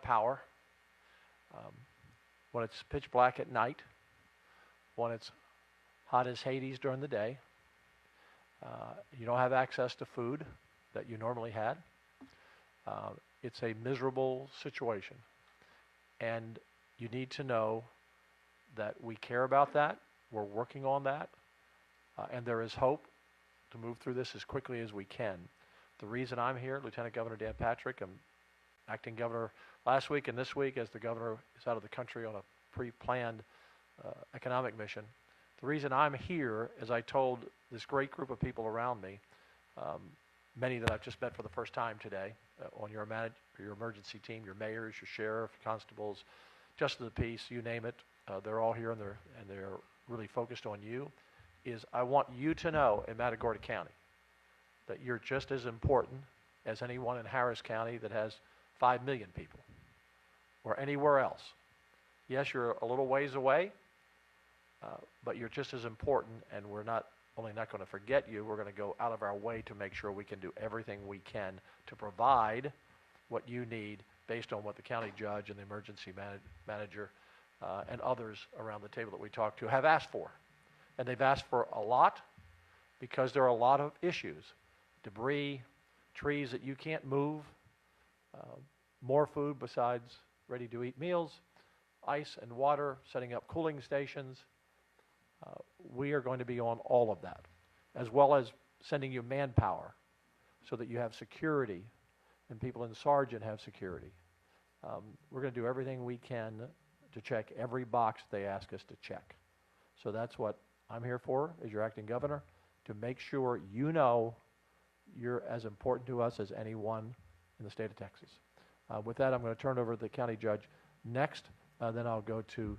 power, when it's pitch black at night, when it's hot as Hades during the day, you don't have access to food that you normally had. It's a miserable situation. And you need to know that we care about that, we're working on that, and there is hope to move through this as quickly as we can. The reason I'm here, Lieutenant Governor Dan Patrick, I'm acting governor last week and this week as the governor is out of the country on a pre-planned economic mission. The reason I'm here is I told this great group of people around me, many that I've just met for the first time today, on your emergency team, your mayors, your sheriff, constables, justice of the peace, you name it, they're all here and they're really focused on you, is I want you to know in Matagorda County that you're just as important as anyone in Harris County that has 5 million people or anywhere else. Yes, you're a little ways away, but you're just as important, and we're not only not going to forget you, we're going to go out of our way to make sure we can do everything we can to provide what you need based on what the county judge and the emergency manager and others around the table that we talk to have asked for. And they've asked for a lot because there are a lot of issues. Debris, trees that you can't move, more food besides ready-to-eat meals, ice and water, setting up cooling stations. We are going to be on all of that, as well as sending you manpower so that you have security and people in Sargent have security. We're going to do everything we can to check every box they ask us to check. So that's what I'm here for as your acting governor, to make sure you know you're as important to us as anyone in the state of Texas. With that, I'm going to turn over to the county judge next. Then I'll go to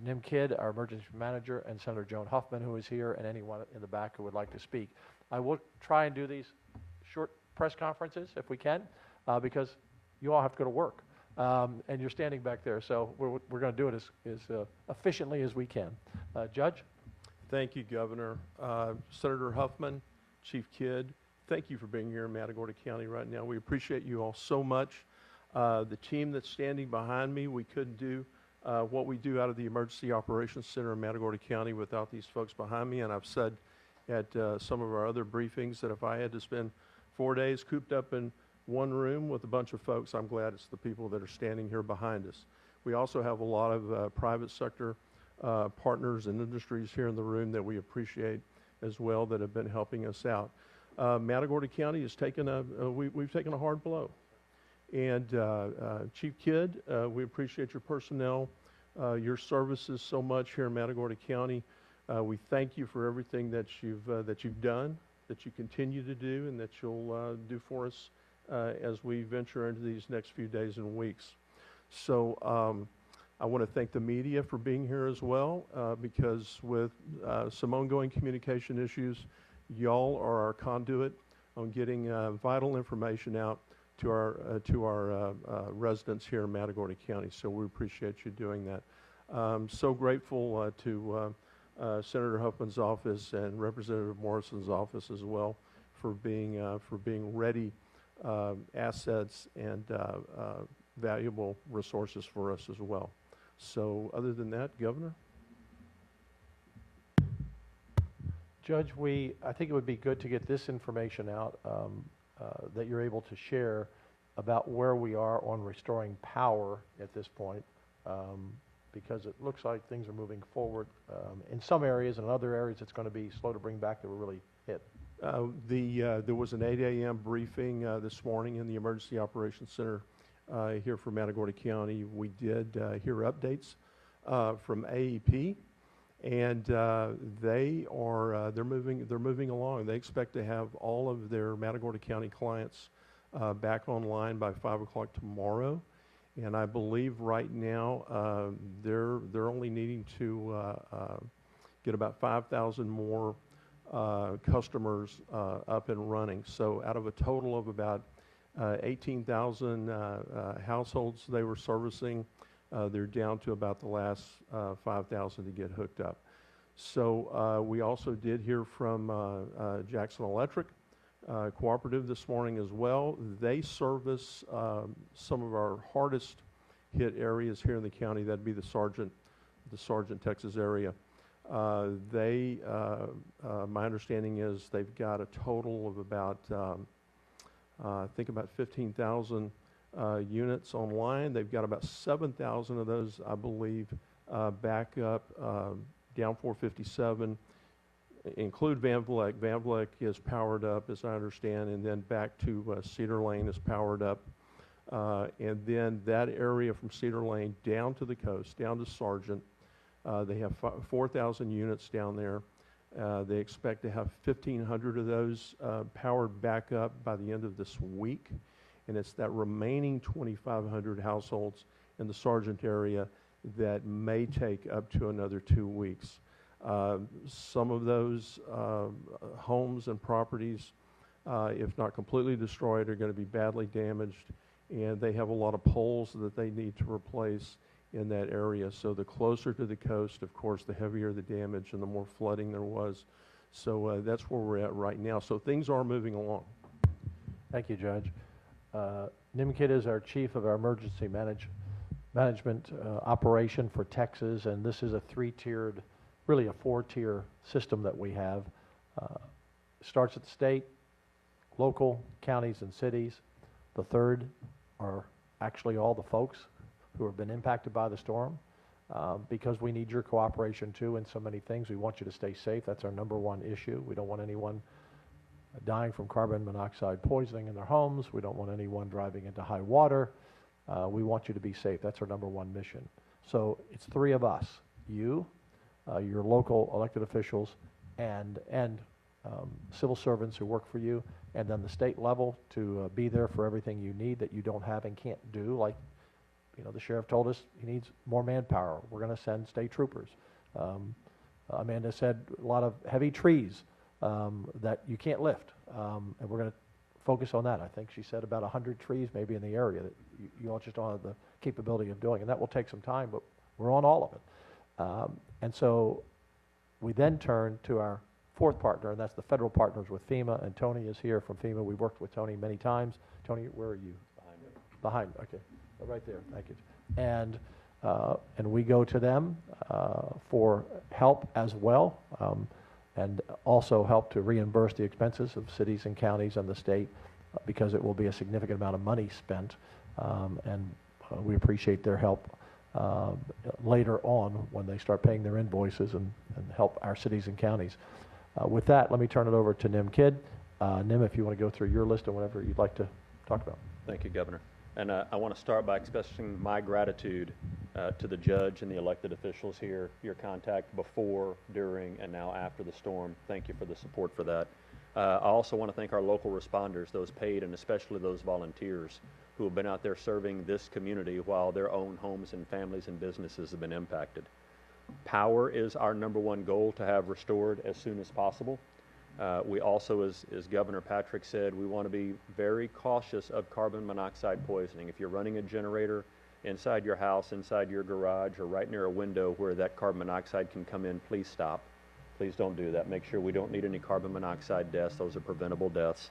Nim Kidd, our emergency manager, and Senator Joan Huffman, who is here, and anyone in the back who would like to speak. I will try and do these short press conferences if we can, because you all have to go to work, and you're standing back there. So we're going to do it as efficiently as we can. Judge? Thank you, Governor. Senator Huffman, Chief Kidd, thank you for being here in Matagorda County right now. We appreciate you all so much. The team that's standing behind me, we couldn't do what we do out of the Emergency Operations Center in Matagorda County without these folks behind me. And I've said at some of our other briefings that if I had to spend 4 days cooped up in one room with a bunch of folks, I'm glad it's the people that are standing here behind us. We also have a lot of private sector partners and industries here in the room that we appreciate as well that have been helping us out. Matagorda County has taken we've taken a hard blow. And Chief Kidd, we appreciate your personnel, your services so much here in Matagorda County. We thank you for everything that you've done, that you continue to do, and that you'll do for us as we venture into these next few days and weeks. So I want to thank the media for being here as well, because with some ongoing communication issues, y'all are our conduit on getting vital information out to our residents here in Matagorda County. So we appreciate you doing that. So grateful to Senator Huffman's office and Representative Morrison's office as well for being ready assets and valuable resources for us as well. So other than that, Governor? Judge, I think it would be good to get this information out that you're able to share about where we are on restoring power at this point, because it looks like things are moving forward in some areas, and in other areas it's going to be slow to bring back that were really hit. There was an 8 a.m. briefing this morning in the Emergency Operations Center here for Matagorda County. We did hear updates from AEP, and they're moving along. They expect to have all of their Matagorda County clients back online by 5 o'clock tomorrow, and I believe right now they're only needing to get about 5,000 more customers up and running. So out of a total of about 18,000 households they were servicing, they're down to about the last 5,000 to get hooked up. So we also did hear from Jackson Electric. cooperative this morning as well. They service some of our hardest hit areas here in the county. That'd be the Sargent, Texas area. My understanding is they've got a total of about, I think about 15,000 units online. They've got about 7,000 of those, I believe, back up down 457. Include Van Vleck. Van Vleck is powered up, as I understand, and then back to Cedar Lane is powered up. And then that area from Cedar Lane down to the coast, down to Sargent, they have 4,000 units down there. They expect to have 1,500 of those powered back up by the end of this week. And it's that remaining 2,500 households in the Sargent area that may take up to another 2 weeks. Some of those homes and properties, if not completely destroyed, are going to be badly damaged, and they have a lot of poles that they need to replace in that area. So the closer to the coast, of course, the heavier the damage and the more flooding there was. So that's where we're at right now. So things are moving along. Thank you, Judge. Nimkid is our chief of our emergency management operation for Texas, and this is a three-tiered, really a four-tier system that we have. Starts at the state, local, counties, and cities. The third are actually all the folks who have been impacted by the storm, because we need your cooperation too in so many things. We want you to stay safe. That's our number one issue. We don't want anyone dying from carbon monoxide poisoning in their homes. We don't want anyone driving into high water. We want you to be safe. That's our number one mission. So it's three of us, you, your local elected officials, and civil servants who work for you, and then the state level to be there for everything you need that you don't have and can't do. Like, you know, the sheriff told us he needs more manpower. We're going to send state troopers. Amanda said a lot of heavy trees that you can't lift, and we're going to focus on that. I think she said about 100 trees maybe in the area that you all just don't have the capability of doing, and that will take some time, but we're on all of it. And so we then turn to our fourth partner, and that's the federal partners with FEMA, and Tony is here from FEMA. We worked with Tony many times. Tony, where are you? Behind me, okay. Right there, thank you. And we go to them for help as well, and also help to reimburse the expenses of cities and counties and the state, because it will be a significant amount of money spent, and we appreciate their help later on when they start paying their invoices and help our cities and counties. With that, let me turn it over to Nim Kidd. Nim, if you want to go through your list or whatever you'd like to talk about. Thank you, Governor. And I want to start by expressing my gratitude to the judge and the elected officials here, your contact before, during, and now after the storm. Thank you for the support for that. I also want to thank our local responders, those paid and especially those volunteers who have been out there serving this community while their own homes and families and businesses have been impacted. Power is our number one goal to have restored as soon as possible. We also, as Governor Patrick said, we want to be very cautious of carbon monoxide poisoning. If you're running a generator inside your house, inside your garage, or right near a window where that carbon monoxide can come in, please stop. Please don't do that. Make sure we don't need any carbon monoxide deaths. Those are preventable deaths.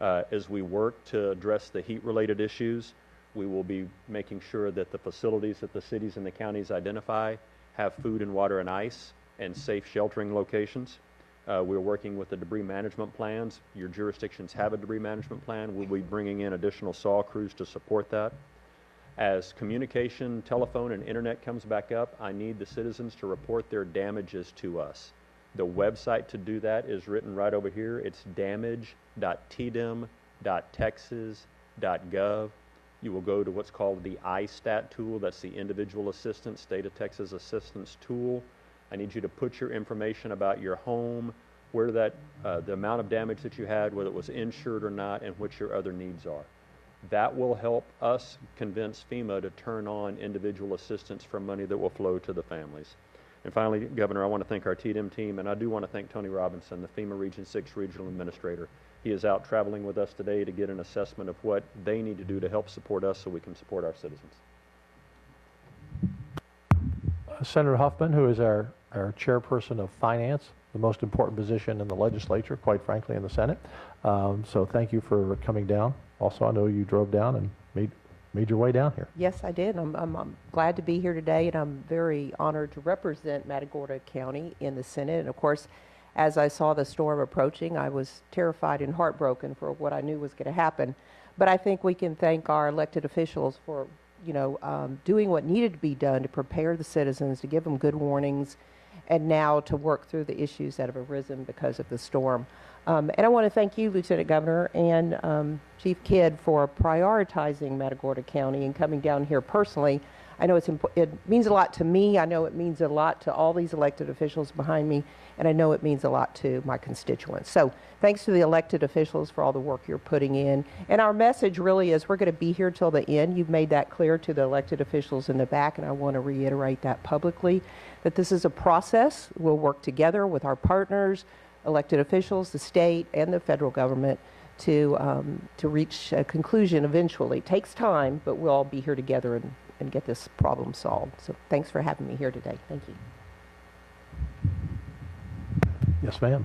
As we work to address the heat-related issues, we will be making sure that the facilities that the cities and the counties identify have food and water and ice and safe sheltering locations. We're working with the debris management plans. Your jurisdictions have a debris management plan. We'll be bringing in additional SAW crews to support that. As communication, telephone, and internet comes back up, I need the citizens to report their damages to us. The website to do that is written right over here. It's damage.tdm.texas.gov. You will go to what's called the iStat tool. That's the Individual Assistance, State of Texas Assistance tool. I need you to put your information about your home, where that, the amount of damage that you had, whether it was insured or not, and what your other needs are. That will help us convince FEMA to turn on individual assistance for money that will flow to the families. And finally, Governor, I want to thank our TDM team, and I do want to thank Tony Robinson, the FEMA Region 6 Regional Administrator. He is out traveling with us today to get an assessment of what they need to do to help support us so we can support our citizens. Senator Huffman, who is our chairperson of Finance, the most important position in the legislature, quite frankly, in the Senate. So thank you for coming down. Also, I know you drove down and made your way down here. Yes, I did. I'm glad to be here today, and I'm very honored to represent Matagorda County in the Senate. And of course, as I saw the storm approaching, I was terrified and heartbroken for what I knew was going to happen. But I think we can thank our elected officials for, doing what needed to be done to prepare the citizens, to give them good warnings, and now to work through the issues that have arisen because of the storm. And I want to thank you, Lieutenant Governor, and Chief Kidd for prioritizing Matagorda County and coming down here personally. I know it means a lot to me. I know it means a lot to all these elected officials behind me, and I know it means a lot to my constituents. So thanks to the elected officials for all the work you're putting in. And our message really is we're going to be here till the end. You've made that clear to the elected officials in the back, and I want to reiterate that publicly, that this is a process. We'll work together with our partners, elected officials, the state, and the federal government to reach a conclusion eventually. It takes time, but we'll all be here together and get this problem solved. So thanks for having me here today. Thank you. Yes, ma'am.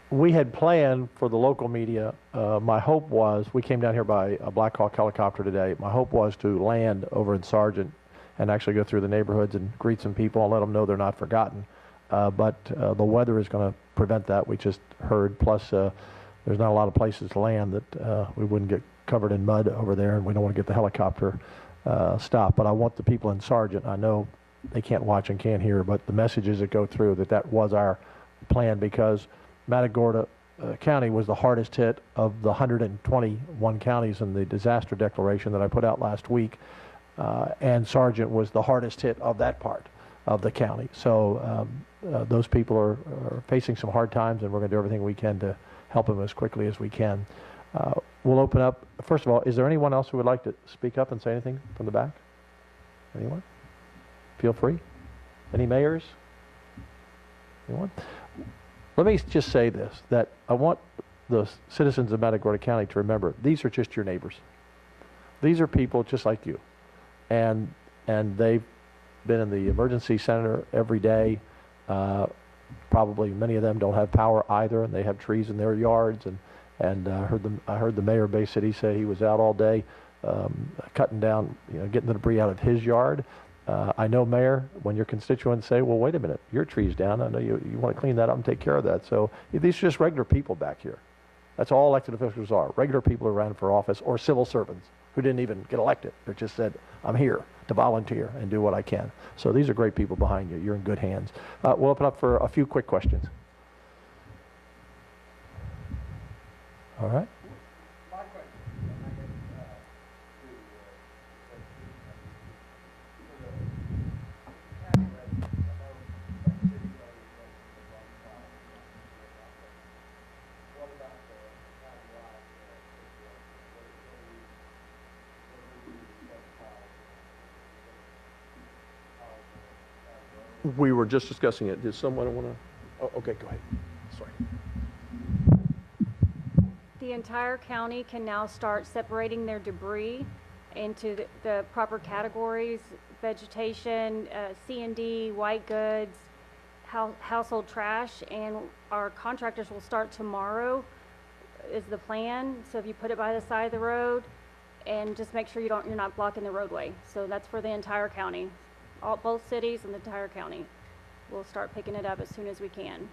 We had planned for the local media. My hope was, we came down here by a Black Hawk helicopter today. My hope was to land over in Sargent and actually go through the neighborhoods and greet some people and let them know they're not forgotten. But the weather is going to prevent that. We just heard. Plus, there's not a lot of places to land that we wouldn't get covered in mud over there, and we don't want to get the helicopter stopped. But I want the people in Sargent, I know they can't watch and can't hear, but the messages that go through that was our plan, because Matagorda County was the hardest hit of the 121 counties in the disaster declaration that I put out last week, and Sargent was the hardest hit of that part of the county. So those people are facing some hard times, and we're going to do everything we can to help them as quickly as we can. We'll open up. First of all, is there anyone else who would like to speak up and say anything from the back? Anyone? Feel free. Any mayors? Anyone? Let me just say this, that I want the citizens of Matagorda County to remember, these are just your neighbors. These are people just like you. And they've been in the emergency center every day. Probably many of them don't have power either, and they have trees in their yards. And I heard the mayor of Bay City say he was out all day cutting down, getting the debris out of his yard. I know, Mayor, when your constituents say, well, wait a minute, your tree's down, I know you want to clean that up and take care of that. So these are just regular people back here. That's all elected officials are, regular people who ran for office, or civil servants who didn't even get elected. They just said, I'm here to volunteer and do what I can. So these are great people behind you. You're in good hands. We'll open up for a few quick questions. All right. We were just discussing it. Does someone want to? Oh, okay, go ahead. Sorry. The entire county can now start separating their debris into the proper categories: vegetation, C&D, white goods, household trash, and our contractors will start tomorrow is the plan. So if you put it by the side of the road, and just make sure you're not blocking the roadway. So that's for the entire county. Both cities and the entire county. We'll start picking it up as soon as we can.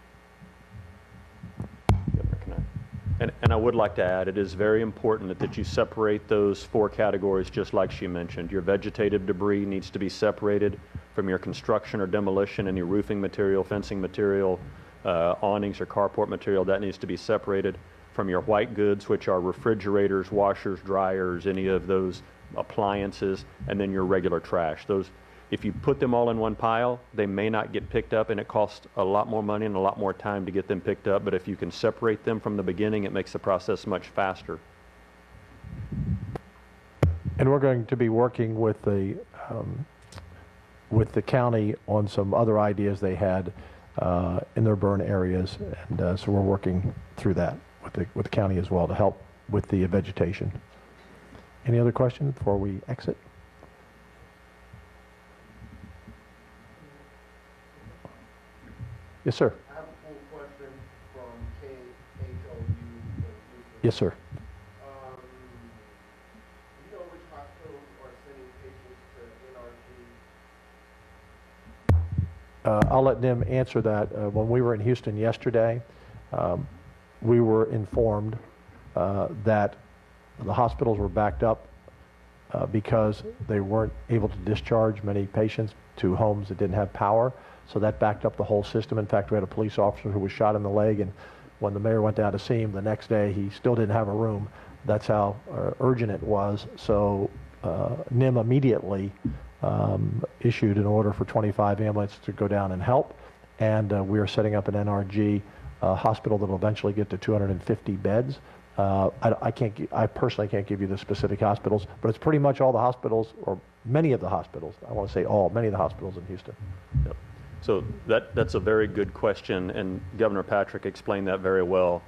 And I would like to add, it is very important that you separate those 4 categories, just like she mentioned. Your vegetative debris needs to be separated from your construction or demolition, any roofing material, fencing material, awnings or carport material. That needs to be separated from your white goods, which are refrigerators, washers, dryers, any of those appliances, and then your regular trash. Those, if you put them all in one pile, they may not get picked up, and it costs a lot more money and a lot more time to get them picked up. But if you can separate them from the beginning, it makes the process much faster. And we're going to be working with the county on some other ideas they had in their burn areas, and so we're working through that with the county as well to help with the vegetation. Any other questions before we exit? Yes, sir. Yes, sir. You know which hospitals are sending patients to NRG? I'll let Nim answer that. When we were in Houston yesterday, we were informed that the hospitals were backed up because they weren't able to discharge many patients to homes that didn't have power. So that backed up the whole system. In fact, we had a police officer who was shot in the leg, and when the mayor went down to see him the next day, he still didn't have a room. That's how urgent it was. So NIM immediately issued an order for 25 ambulances to go down and help, and we are setting up an NRG hospital that will eventually get to 250 beds. I personally can't give you the specific hospitals, but it's pretty much all the hospitals, or many of the hospitals. I want to say all, many of the hospitals in Houston. Yep. So that's a very good question, and Governor Patrick explained that very well.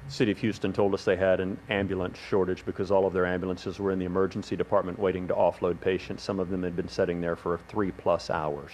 City of Houston told us they had an ambulance shortage because all of their ambulances were in the emergency department waiting to offload patients. Some of them had been sitting there for 3+ hours.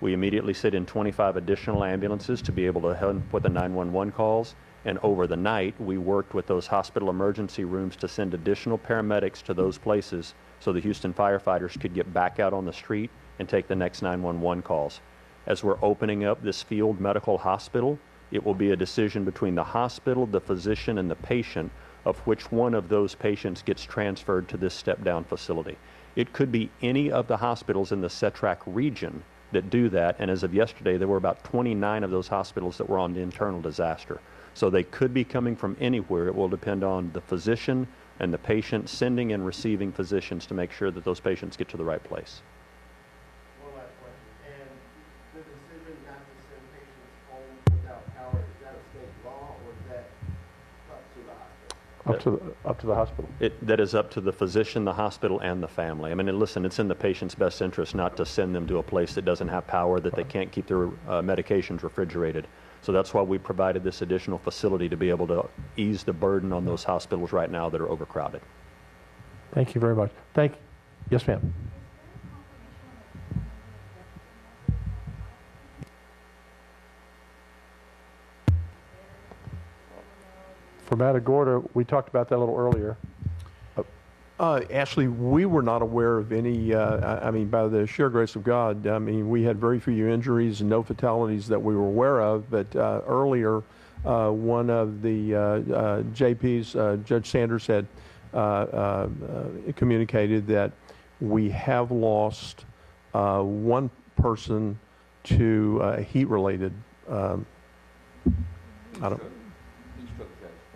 We immediately set in 25 additional ambulances to be able to help with the 911 calls. And over the night, we worked with those hospital emergency rooms to send additional paramedics to those places so the Houston firefighters could get back out on the street and take the next 911 calls. As we're opening up this field medical hospital, it will be a decision between the hospital, the physician, and the patient of which one of those patients gets transferred to this step-down facility. It could be any of the hospitals in the CETRAC region that do that, and as of yesterday, there were about 29 of those hospitals that were on the internal disaster. So they could be coming from anywhere. It will depend on the physician and the patient sending and receiving physicians to make sure that those patients get to the right place. One last question. And the decision not to send patients home without power, is that a state law or is that up to the hospital? Up to the hospital. That is up to the physician, the hospital, and the family. I mean, and listen, it's in the patient's best interest not to send them to a place that doesn't have power, that they can't keep their medications refrigerated. So that's why we provided this additional facility to be able to ease the burden on those hospitals right now that are overcrowded. Thank you very much. Yes, ma'am. For Matagorda, we talked about that a little earlier. Ashley, we were not aware of any, I mean, by the sheer grace of God, I mean, we had very few injuries and no fatalities that we were aware of, but earlier, one of the JPs, Judge Sanders, had communicated that we have lost one person to heat-related,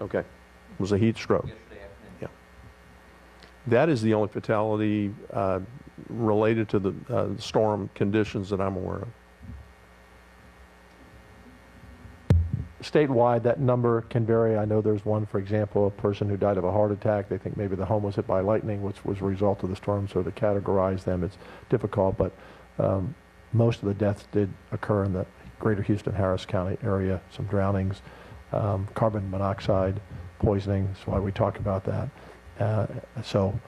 okay, it was a heat stroke. That is the only fatality related to the storm conditions that I'm aware of. Statewide, that number can vary. I know there's one, for example, a person who died of a heart attack. They think maybe the home was hit by lightning, which was a result of the storm, so to categorize them, it's difficult, but most of the deaths did occur in the greater Houston-Harris County area, some drownings, carbon monoxide poisoning, that's why we talk about that. So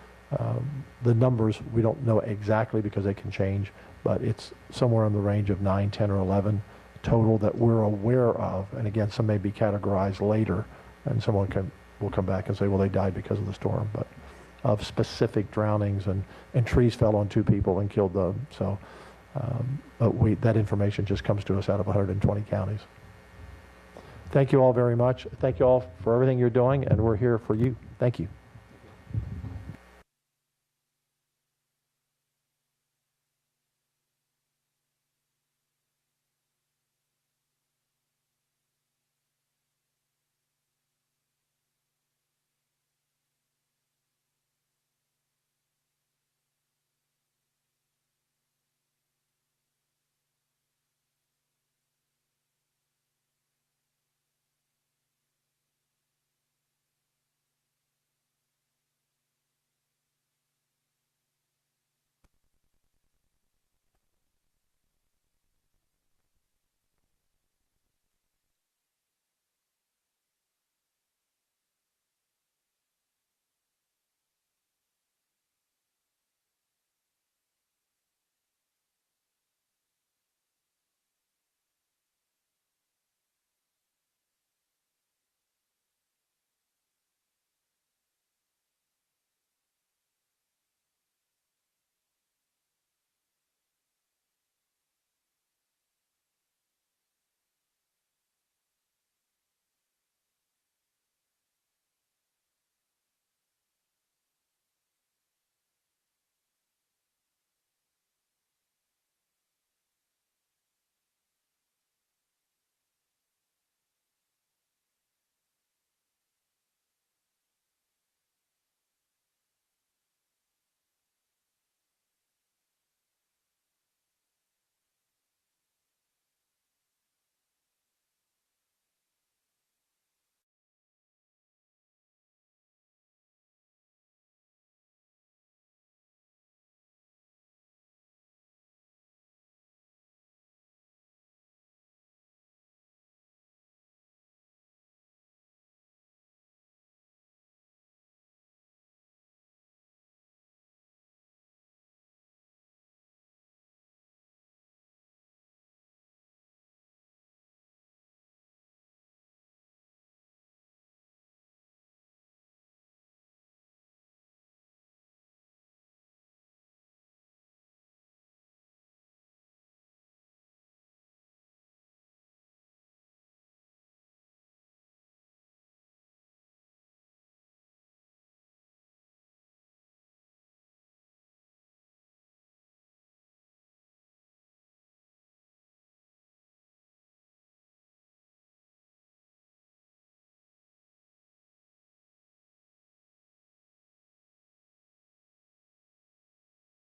the numbers, we don't know exactly because they can change, but it's somewhere in the range of 9, 10, or 11 total that we're aware of. And again, some may be categorized later, and someone will come back and say, well, they died because of the storm, but of specific drownings, and trees fell on 2 people and killed them. So but that information just comes to us out of 120 counties. Thank you all very much. Thank you all for everything you're doing, and we're here for you. Thank you.